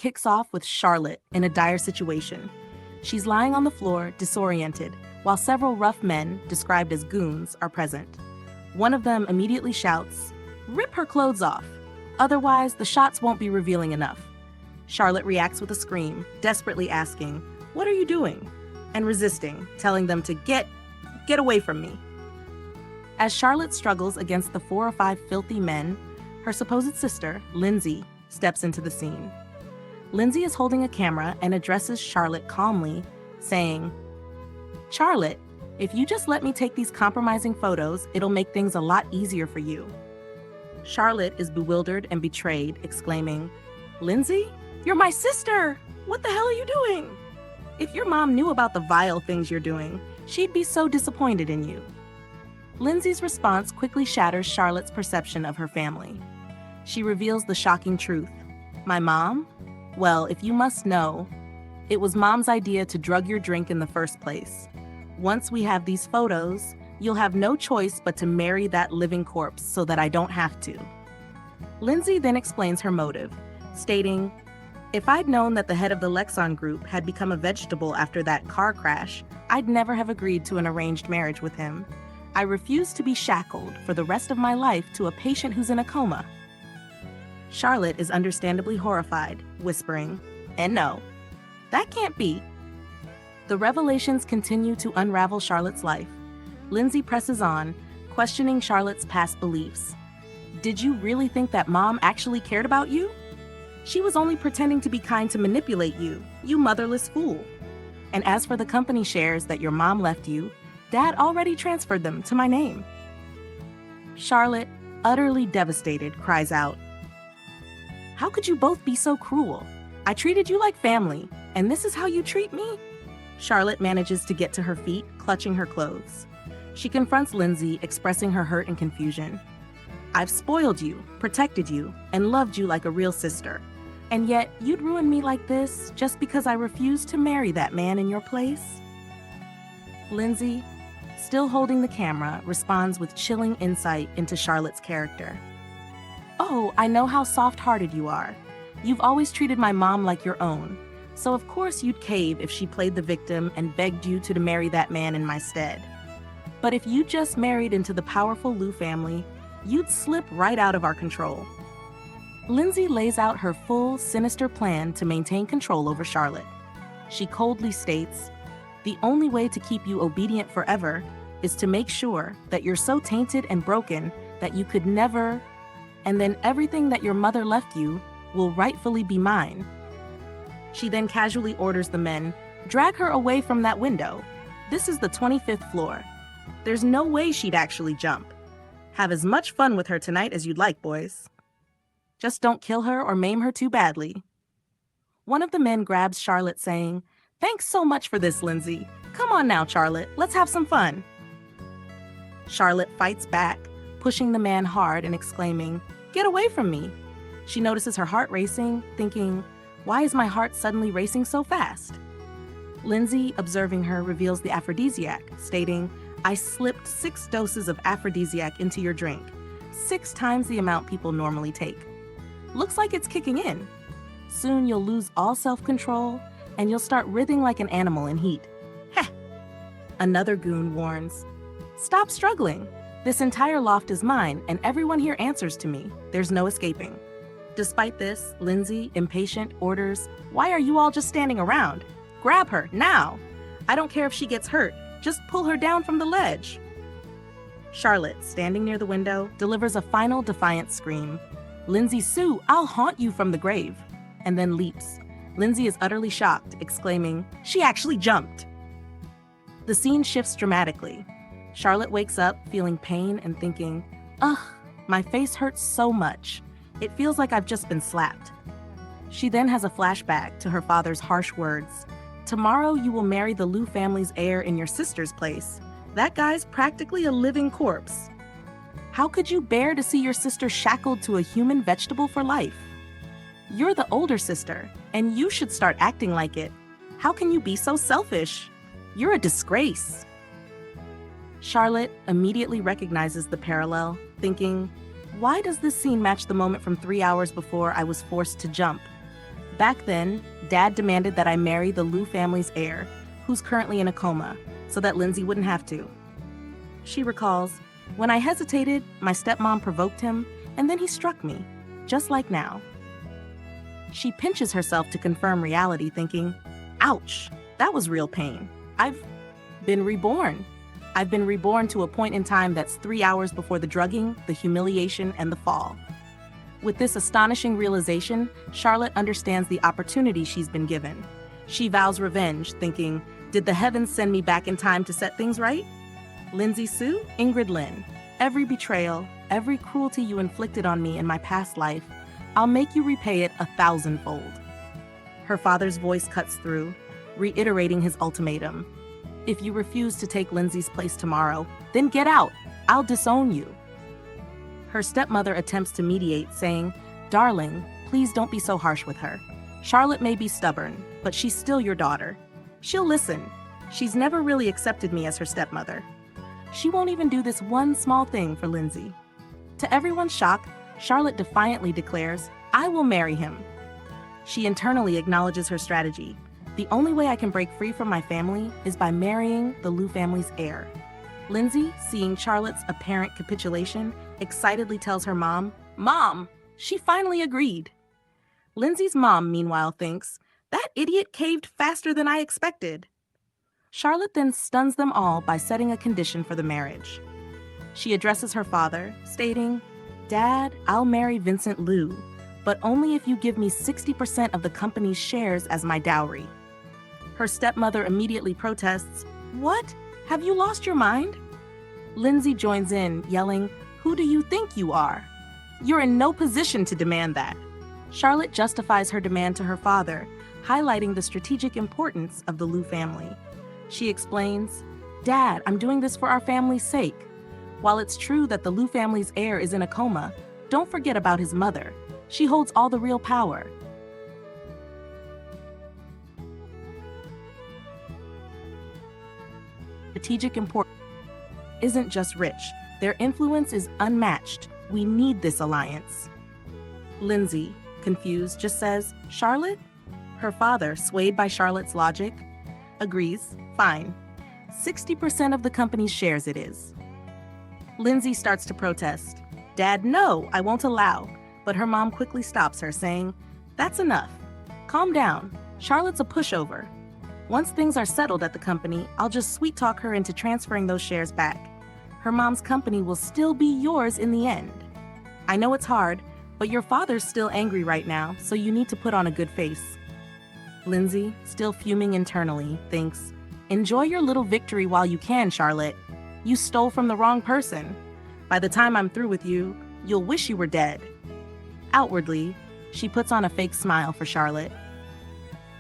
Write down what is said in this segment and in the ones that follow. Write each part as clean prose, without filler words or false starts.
kicks off with Charlotte in a dire situation. She's lying on the floor, disoriented, while several rough men, described as goons, are present. One of them immediately shouts, "Rip her clothes off. Otherwise, the shots won't be revealing enough." Charlotte reacts with a scream, desperately asking, "What are you doing?" and resisting, telling them to get away from me. As Charlotte struggles against the 4 or 5 filthy men, her supposed sister, Lindsay, steps into the scene. Lindsay is holding a camera and addresses Charlotte calmly, saying, "Charlotte, if you just let me take these compromising photos, it'll make things a lot easier for you." Charlotte is bewildered and betrayed, exclaiming, "Lindsay, you're my sister! What the hell are you doing? If your mom knew about the vile things you're doing, she'd be so disappointed in you." Lindsay's response quickly shatters Charlotte's perception of her family. She reveals the shocking truth. "My mom? Well, if you must know, it was Mom's idea to drug your drink in the first place. Once we have these photos, you'll have no choice but to marry that living corpse so that I don't have to." Lindsay then explains her motive, stating, "If I'd known that the head of the Lexon Group had become a vegetable after that car crash, I'd never have agreed to an arranged marriage with him. I refuse to be shackled for the rest of my life to a patient who's in a coma." Charlotte is understandably horrified, whispering, "And no, that can't be." The revelations continue to unravel Charlotte's life. Lindsay presses on, questioning Charlotte's past beliefs. "Did you really think that Mom actually cared about you? She was only pretending to be kind to manipulate you, you motherless fool. And as for the company shares that your mom left you, Dad already transferred them to my name." Charlotte, utterly devastated, cries out, "How could you both be so cruel? I treated you like family, and this is how you treat me?" Charlotte manages to get to her feet, clutching her clothes. She confronts Lindsay, expressing her hurt and confusion. "I've spoiled you, protected you, and loved you like a real sister. And yet, you'd ruin me like this just because I refused to marry that man in your place?" Lindsay, still holding the camera, responds with chilling insight into Charlotte's character. "Oh, I know how soft-hearted you are. You've always treated my mom like your own, so of course you'd cave if she played the victim and begged you to marry that man in my stead. But if you just married into the powerful Lou family, you'd slip right out of our control." Lindsay lays out her full, sinister plan to maintain control over Charlotte. She coldly states, "The only way to keep you obedient forever is to make sure that you're so tainted and broken that you could never, and then everything that your mother left you will rightfully be mine." She then casually orders the men, "Drag her away from that window. This is the 25th floor. There's no way she'd actually jump. Have as much fun with her tonight as you'd like, boys. Just don't kill her or maim her too badly." One of the men grabs Charlotte, saying, "Thanks so much for this, Lindsay. Come on now, Charlotte, let's have some fun." Charlotte fights back, pushing the man hard and exclaiming, "Get away from me." She notices her heart racing, thinking, "Why is my heart suddenly racing so fast?" Lindsay, observing her, reveals the aphrodisiac, stating, "I slipped 6 doses of aphrodisiac into your drink, 6 times the amount people normally take. Looks like it's kicking in. Soon you'll lose all self-control, and you'll start writhing like an animal in heat." Heh! Another goon warns, "Stop struggling. This entire loft is mine, and everyone here answers to me. There's no escaping." Despite this, Lindsay, impatient, orders, "Why are you all just standing around? Grab her, now! I don't care if she gets hurt. Just pull her down from the ledge." Charlotte, standing near the window, delivers a final defiant scream. "Lindsay Sue, I'll haunt you from the grave," and then leaps. Lindsay is utterly shocked, exclaiming, "She actually jumped." The scene shifts dramatically. Charlotte wakes up, feeling pain and thinking, "Ugh, my face hurts so much. It feels like I've just been slapped." She then has a flashback to her father's harsh words. "Tomorrow you will marry the Lou family's heir in your sister's place. That guy's practically a living corpse. How could you bear to see your sister shackled to a human vegetable for life? You're the older sister, and you should start acting like it. How can you be so selfish? You're a disgrace." Charlotte immediately recognizes the parallel, thinking, "Why does this scene match the moment from 3 hours before I was forced to jump? Back then, Dad demanded that I marry the Liu family's heir, who's currently in a coma, so that Lindsay wouldn't have to. She recalls, when I hesitated, my stepmom provoked him, and then he struck me, just like now. She pinches herself to confirm reality, thinking, ouch, that was real pain. I've been reborn. I've been reborn to a point in time that's 3 hours before the drugging, the humiliation, and the fall. With this astonishing realization, Charlotte understands the opportunity she's been given. She vows revenge, thinking, did the heavens send me back in time to set things right? Lindsay Sue, Ingrid Lynn, every betrayal, every cruelty you inflicted on me in my past life, I'll make you repay it 1,000-fold. Her father's voice cuts through, reiterating his ultimatum. If you refuse to take Lindsay's place tomorrow, then get out. I'll disown you. Her stepmother attempts to mediate, saying, darling, please don't be so harsh with her. Charlotte may be stubborn, but she's still your daughter. She'll listen. She's never really accepted me as her stepmother. She won't even do this one small thing for Lindsay. To everyone's shock, Charlotte defiantly declares, I will marry him. She internally acknowledges her strategy. The only way I can break free from my family is by marrying the Liu family's heir. Lindsay, seeing Charlotte's apparent capitulation, excitedly tells her mom, Mom, she finally agreed. Lindsay's mom, meanwhile, thinks, that idiot caved faster than I expected. Charlotte then stuns them all by setting a condition for the marriage. She addresses her father, stating, Dad, I'll marry Vincent Liu, but only if you give me 60% of the company's shares as my dowry. Her stepmother immediately protests, What? Have you lost your mind? Lindsay joins in, yelling, Who do you think you are? You're in no position to demand that. Charlotte justifies her demand to her father, highlighting the strategic importance of the Liu family. She explains, Dad, I'm doing this for our family's sake. While it's true that the Liu family's heir is in a coma, don't forget about his mother. She holds all the real power. Strategic importance isn't just rich. Their influence is unmatched. We need this alliance. Lindsay, confused, just says, Charlotte? Her father, swayed by Charlotte's logic, agrees, fine. 60% of the company's shares it is. Lindsay starts to protest. Dad, no, I won't allow. But her mom quickly stops her, saying, That's enough. Calm down. Charlotte's a pushover. Once things are settled at the company, I'll just sweet-talk her into transferring those shares back. Her mom's company will still be yours in the end. I know it's hard, but your father's still angry right now, so you need to put on a good face. Lindsay, still fuming internally, thinks, Enjoy your little victory while you can, Charlotte. You stole from the wrong person. By the time I'm through with you, you'll wish you were dead. Outwardly, she puts on a fake smile for Charlotte.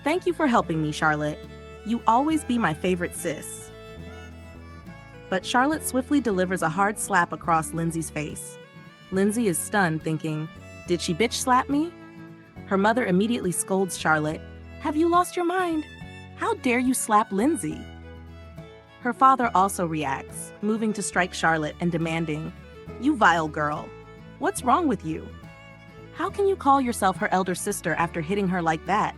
Thank you for helping me, Charlotte. You always be my favorite sis. But Charlotte swiftly delivers a hard slap across Lindsay's face. Lindsay is stunned, thinking, Did she bitch slap me? Her mother immediately scolds Charlotte. Have you lost your mind? How dare you slap Lindsay? Her father also reacts, moving to strike Charlotte and demanding, You vile girl, what's wrong with you? How can you call yourself her elder sister after hitting her like that,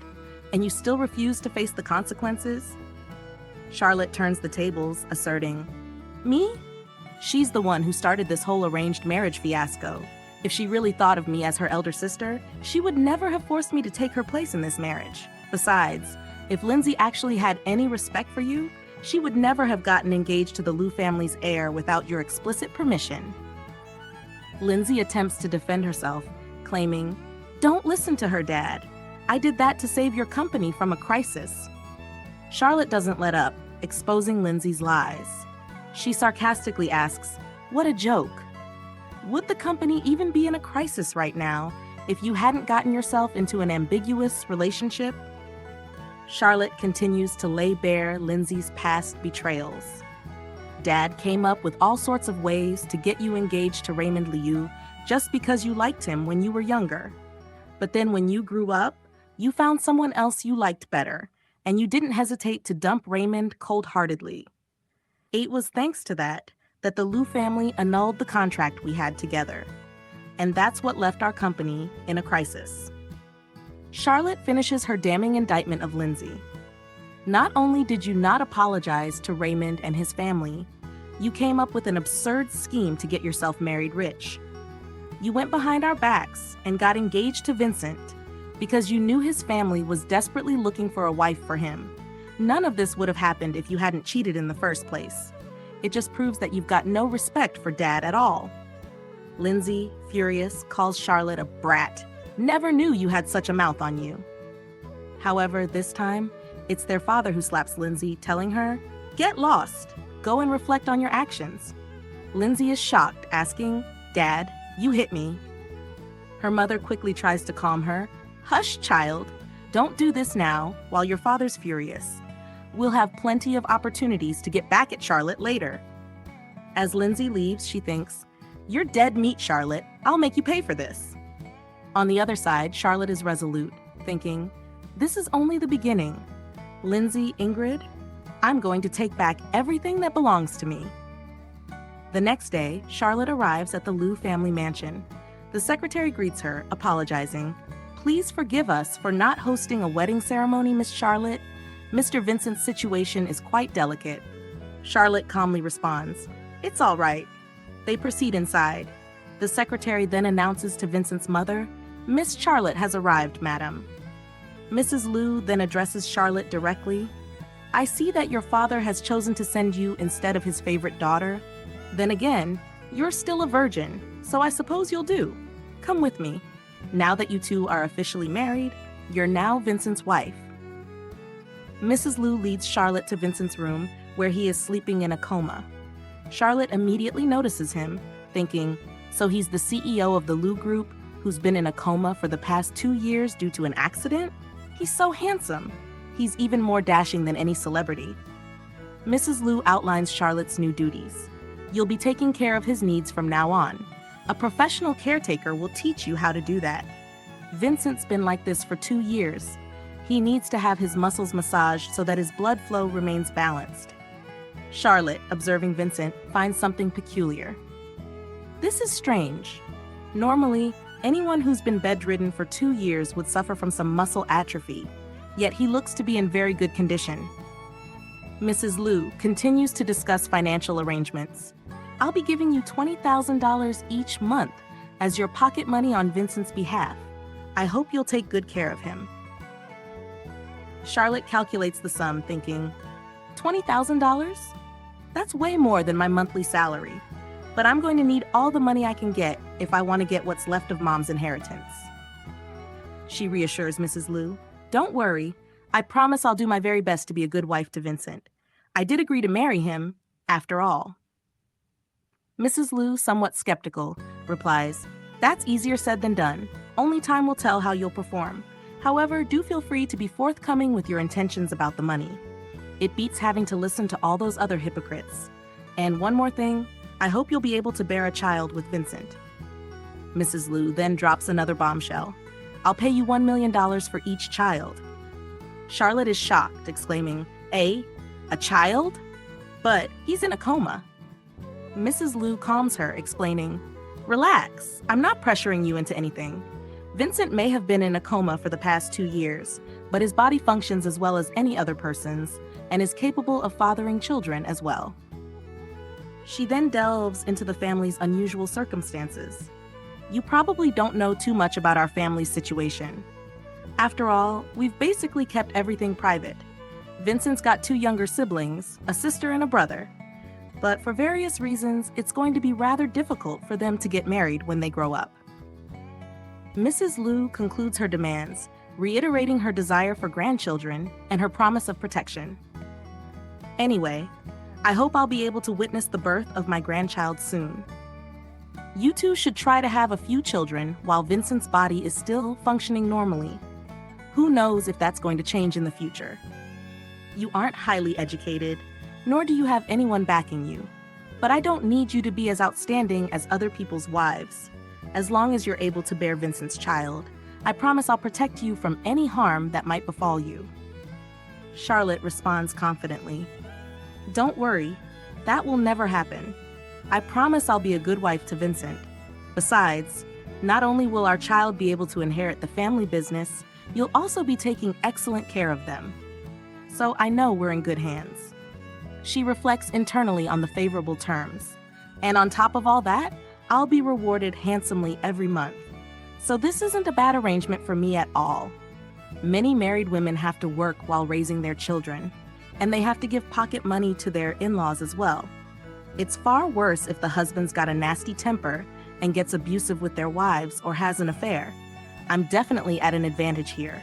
and you still refuse to face the consequences? Charlotte turns the tables, asserting, Me? She's the one who started this whole arranged marriage fiasco. If she really thought of me as her elder sister, she would never have forced me to take her place in this marriage. Besides, if Lindsay actually had any respect for you, she would never have gotten engaged to the Liu family's heir without your explicit permission. Lindsay attempts to defend herself, claiming, Don't listen to her, Dad. I did that to save your company from a crisis. Charlotte doesn't let up, exposing Lindsay's lies. She sarcastically asks, What a joke. Would the company even be in a crisis right now if you hadn't gotten yourself into an ambiguous relationship? Charlotte continues to lay bare Lindsay's past betrayals. Dad came up with all sorts of ways to get you engaged to Raymond Liu just because you liked him when you were younger. But then when you grew up, you found someone else you liked better, and you didn't hesitate to dump Raymond cold-heartedly. It was thanks to that the Liu family annulled the contract we had together. And that's what left our company in a crisis. Charlotte finishes her damning indictment of Lindsay. Not only did you not apologize to Raymond and his family, you came up with an absurd scheme to get yourself married rich. You went behind our backs and got engaged to Vincent because you knew his family was desperately looking for a wife for him. None of this would have happened if you hadn't cheated in the first place. It just proves that you've got no respect for Dad at all. Lindsay, furious, calls Charlotte a brat. Never knew you had such a mouth on you. However, this time, it's their father who slaps Lindsay, telling her, "Get lost. Go and reflect on your actions." Lindsay is shocked, asking, "Dad, you hit me." Her mother quickly tries to calm her. "Hush, child. Don't do this now, while your father's furious. We'll have plenty of opportunities to get back at Charlotte later." As Lindsay leaves, she thinks, "You're dead meat, Charlotte. I'll make you pay for this." On the other side, Charlotte is resolute, thinking, "This is only the beginning. Lindsay, Ingrid, I'm going to take back everything that belongs to me." The next day, Charlotte arrives at the Liu family mansion. The secretary greets her, apologizing. "Please forgive us for not hosting a wedding ceremony, Miss Charlotte. Mr. Vincent's situation is quite delicate." Charlotte calmly responds, "It's all right." They proceed inside. The secretary then announces to Vincent's mother, "Miss Charlotte has arrived, madam." Mrs. Liu then addresses Charlotte directly. "I see that your father has chosen to send you instead of his favorite daughter. Then again, you're still a virgin, so I suppose you'll do. Come with me. Now that you two are officially married, you're now Vincent's wife." Mrs. Liu leads Charlotte to Vincent's room, where he is sleeping in a coma. Charlotte immediately notices him, thinking, so he's the CEO of the Liu Group who's been in a coma for the past 2 years due to an accident? He's so handsome. He's even more dashing than any celebrity. Mrs. Liu outlines Charlotte's new duties. You'll be taking care of his needs from now on. A professional caretaker will teach you how to do that. Vincent's been like this for 2 years. He needs to have his muscles massaged so that his blood flow remains balanced. Charlotte, observing Vincent, finds something peculiar. This is strange. Normally, anyone who's been bedridden for 2 years would suffer from some muscle atrophy, yet he looks to be in very good condition. Mrs. Liu continues to discuss financial arrangements. "I'll be giving you $20,000 each month as your pocket money on Vincent's behalf. I hope you'll take good care of him." Charlotte calculates the sum, thinking, $20,000? That's way more than my monthly salary, but I'm going to need all the money I can get if I want to get what's left of Mom's inheritance. She reassures Mrs. Liu, "Don't worry. I promise I'll do my very best to be a good wife to Vincent. I did agree to marry him, after all." Mrs. Liu, somewhat skeptical, replies, "That's easier said than done. Only time will tell how you'll perform. However, do feel free to be forthcoming with your intentions about the money. It beats having to listen to all those other hypocrites. And one more thing, I hope you'll be able to bear a child with Vincent." Mrs. Liu then drops another bombshell. "I'll pay you $1 million for each child." Charlotte is shocked, exclaiming, A child? But he's in a coma." Mrs. Liu calms her, explaining, "Relax, I'm not pressuring you into anything. Vincent may have been in a coma for the past 2 years, but his body functions as well as any other person's and is capable of fathering children as well." She then delves into the family's unusual circumstances. "You probably don't know too much about our family's situation. After all, we've basically kept everything private. Vincent's got 2 younger siblings, a sister and a brother. But for various reasons, it's going to be rather difficult for them to get married when they grow up." Mrs. Liu concludes her demands, reiterating her desire for grandchildren and her promise of protection. "Anyway, I hope I'll be able to witness the birth of my grandchild soon. You two should try to have a few children while Vincent's body is still functioning normally. Who knows if that's going to change in the future. You aren't highly educated, nor do you have anyone backing you. But I don't need you to be as outstanding as other people's wives. As long as you're able to bear Vincent's child, I promise I'll protect you from any harm that might befall you." Charlotte responds confidently, "Don't worry, that will never happen. I promise I'll be a good wife to Vincent. Besides, not only will our child be able to inherit the family business, you'll also be taking excellent care of them. So I know we're in good hands. She reflects internally on the favorable terms. And on top of all that, I'll be rewarded handsomely every month. So this isn't a bad arrangement for me at all. Many married women have to work while raising their children, and they have to give pocket money to their in-laws as well. It's far worse if the husband's got a nasty temper and gets abusive with their wives or has an affair. I'm definitely at an advantage here.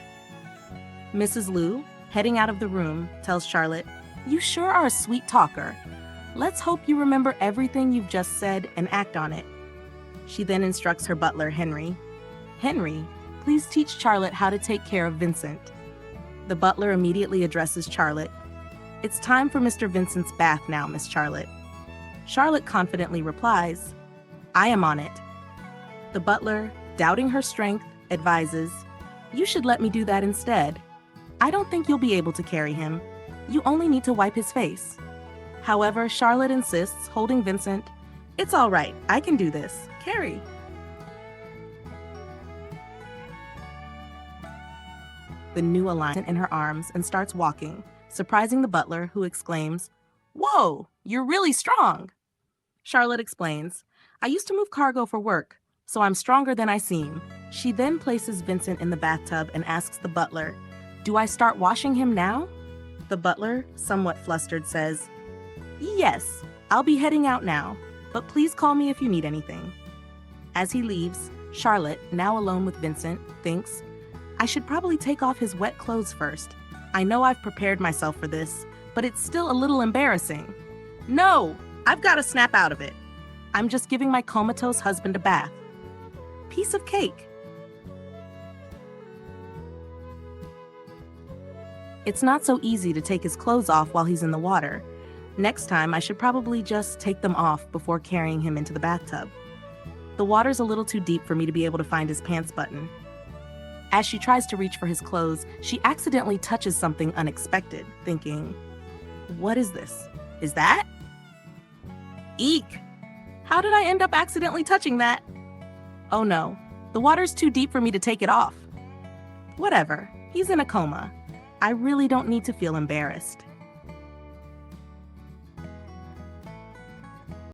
Mrs. Liu, heading out of the room, tells Charlotte, "You sure are a sweet talker. Let's hope you remember everything you've just said and act on it." She then instructs her butler, Henry. "Henry, please teach Charlotte how to take care of Vincent." The butler immediately addresses Charlotte. "It's time for Mr. Vincent's bath now, Miss Charlotte." Charlotte confidently replies, "I am on it." The butler, doubting her strength, advises, "You should let me do that instead. I don't think you'll be able to carry him. You only need to wipe his face." However, Charlotte insists, holding Vincent, "It's all right, I can do this. Carry." The new alliance in her arms and starts walking, surprising the butler, who exclaims, "Whoa, you're really strong." Charlotte explains, "I used to move cargo for work, so I'm stronger than I seem." She then places Vincent in the bathtub and asks the butler, "Do I start washing him now?" The butler, somewhat flustered, says, "Yes, I'll be heading out now, but please call me if you need anything." As he leaves, Charlotte, now alone with Vincent, thinks, "I should probably take off his wet clothes first. I know I've prepared myself for this, but it's still a little embarrassing. No, I've got to snap out of it. I'm just giving my comatose husband a bath. Piece of cake." It's not so easy to take his clothes off while he's in the water. Next time, I should probably just take them off before carrying him into the bathtub. The water's a little too deep for me to be able to find his pants button. As she tries to reach for his clothes, she accidentally touches something unexpected, thinking, "What is this? Is that? Eek! How did I end up accidentally touching that? Oh no, the water's too deep for me to take it off. Whatever, he's in a coma. I really don't need to feel embarrassed."